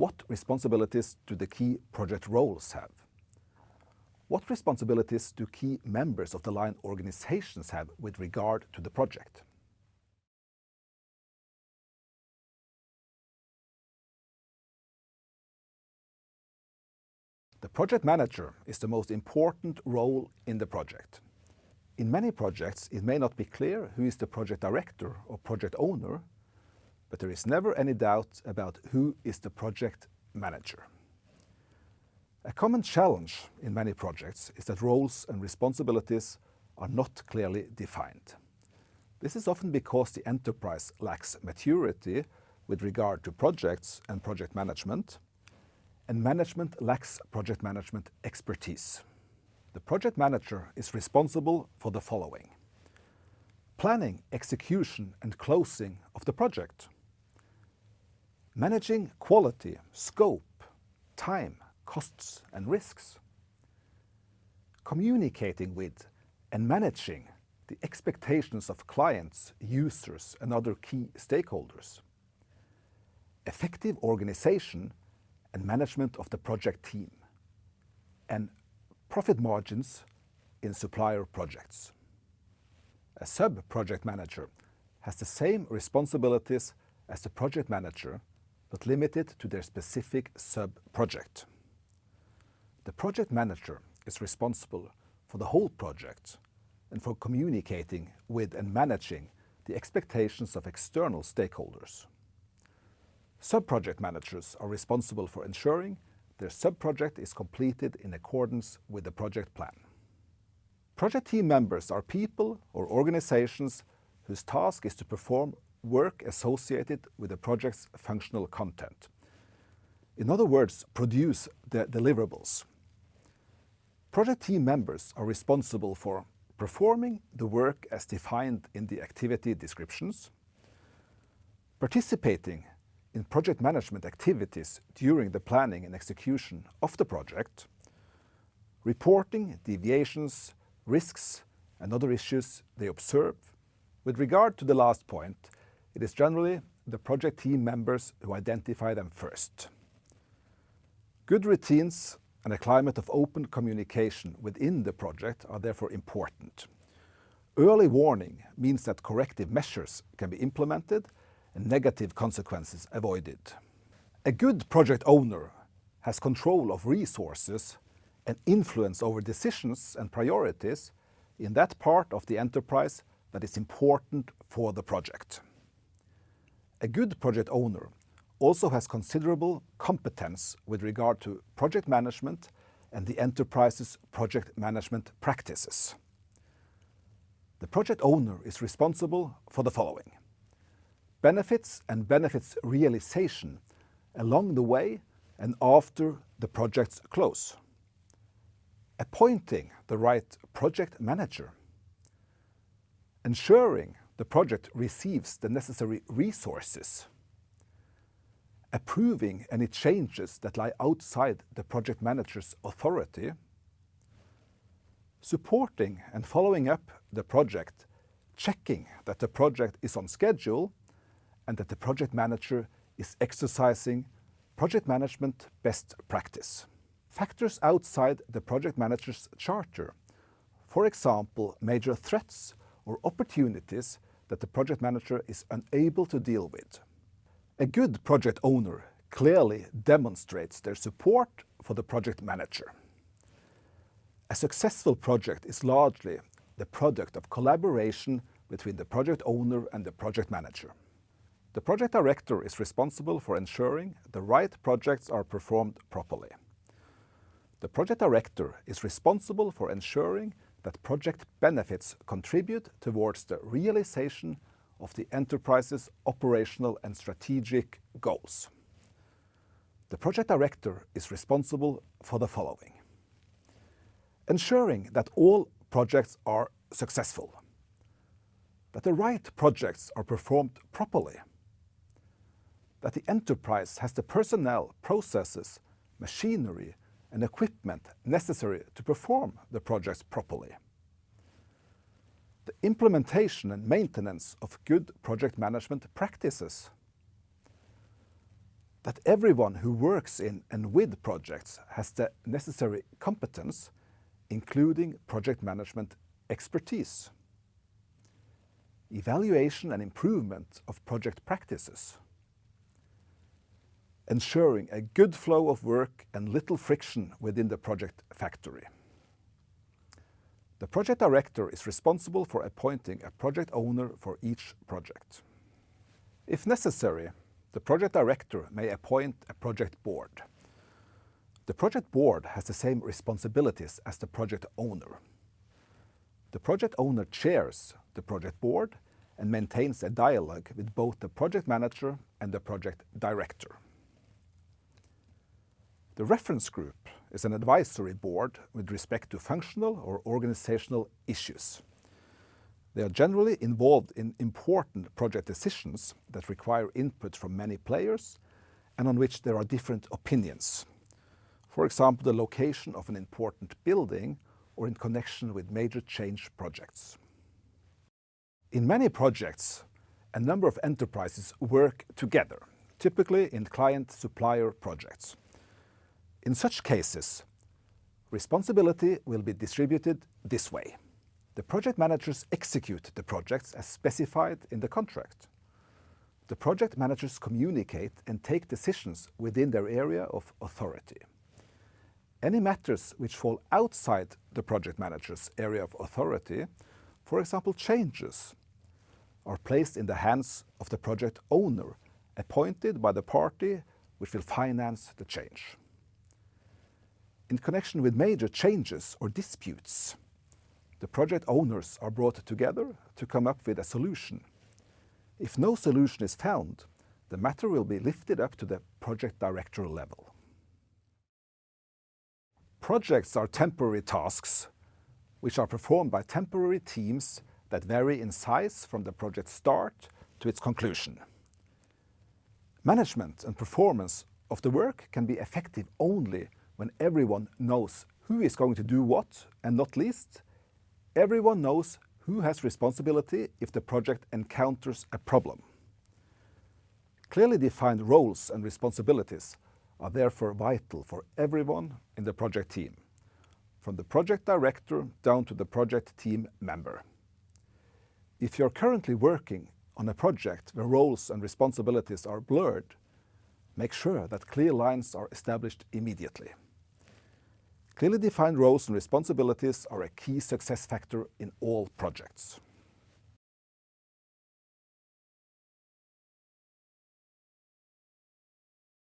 What responsibilities do the key project roles have? What responsibilities do key members of the line organizations have with regard to the project? The project manager is the most important role in the project. In many projects, it may not be clear who is the project director or project owner, but there is never any doubt about who is the project manager. A common challenge in many projects is that roles and responsibilities are not clearly defined. This is often because the enterprise lacks maturity with regard to projects and project management, and management lacks project management expertise. The project manager is responsible for the following: planning, execution, and closing of the project, managing quality, scope, time, costs, and risks, communicating with and managing the expectations of clients, users, and other key stakeholders, effective organization and management of the project team, and profit margins in supplier projects. A sub-project manager has the same responsibilities as the project manager, but limited to their specific sub-project. The project manager is responsible for the whole project and for communicating with and managing the expectations of external stakeholders. Sub-project managers are responsible for ensuring their sub-project is completed in accordance with the project plan. Project team members are people or organizations whose task is to perform work associated with the project's functional content. In other words, produce the deliverables. Project team members are responsible for performing the work as defined in the activity descriptions, participating in project management activities during the planning and execution of the project, reporting deviations, risks, and other issues they observe. With regard to the last point, it is generally the project team members who identify them first. Good routines and a climate of open communication within the project are therefore important. Early warning means that corrective measures can be implemented and negative consequences avoided. A good project owner has control of resources and influence over decisions and priorities in that part of the enterprise that is important for the project. A good project owner also has considerable competence with regard to project management and the enterprise's project management practices. The project owner is responsible for the following: benefits and benefits realization along the way and after the project's close, appointing the right project manager, ensuring the project receives the necessary resources, approving any changes that lie outside the project manager's authority, supporting and following up the project, checking that the project is on schedule and that the project manager is exercising project management best practice. Factors outside the project manager's charter, for example, major threats or opportunities that the project manager is unable to deal with. A good project owner clearly demonstrates their support for the project manager. A successful project is largely the product of collaboration between the project owner and the project manager. The project director is responsible for ensuring the right projects are performed properly. The project director is responsible for ensuring that project benefits contribute towards the realization of the enterprise's operational and strategic goals. The project director is responsible for the following: ensuring that all projects are successful, that the right projects are performed properly, that the enterprise has the personnel, processes, machinery, and equipment necessary to perform the projects properly. The implementation and maintenance of good project management practices. That everyone who works in and with projects has the necessary competence, including project management expertise. Evaluation and improvement of project practices. Ensuring a good flow of work and little friction within the project factory. The project director is responsible for appointing a project owner for each project. If necessary, the project director may appoint a project board. The project board has the same responsibilities as the project owner. The project owner chairs the project board and maintains a dialogue with both the project manager and the project director. The reference group is an advisory board with respect to functional or organizational issues. They are generally involved in important project decisions that require input from many players and on which there are different opinions. For example, the location of an important building or in connection with major change projects. In many projects, a number of enterprises work together, typically in client-supplier projects. In such cases, responsibility will be distributed this way. The project managers execute the projects as specified in the contract. The project managers communicate and take decisions within their area of authority. Any matters which fall outside the project manager's area of authority, for example changes, are placed in the hands of the project owner, appointed by the party which will finance the change. In connection with major changes or disputes, the project owners are brought together to come up with a solution. If no solution is found, the matter will be lifted up to the project director level. Projects are temporary tasks which are performed by temporary teams that vary in size from the project start to its conclusion. Management and performance of the work can be effective only when everyone knows who is going to do what, and not least, everyone knows who has responsibility if the project encounters a problem. Clearly defined roles and responsibilities are therefore vital for everyone in the project team, from the project director down to the project team member. If you're currently working on a project where roles and responsibilities are blurred, make sure that clear lines are established immediately. Clearly defined roles and responsibilities are a key success factor in all projects.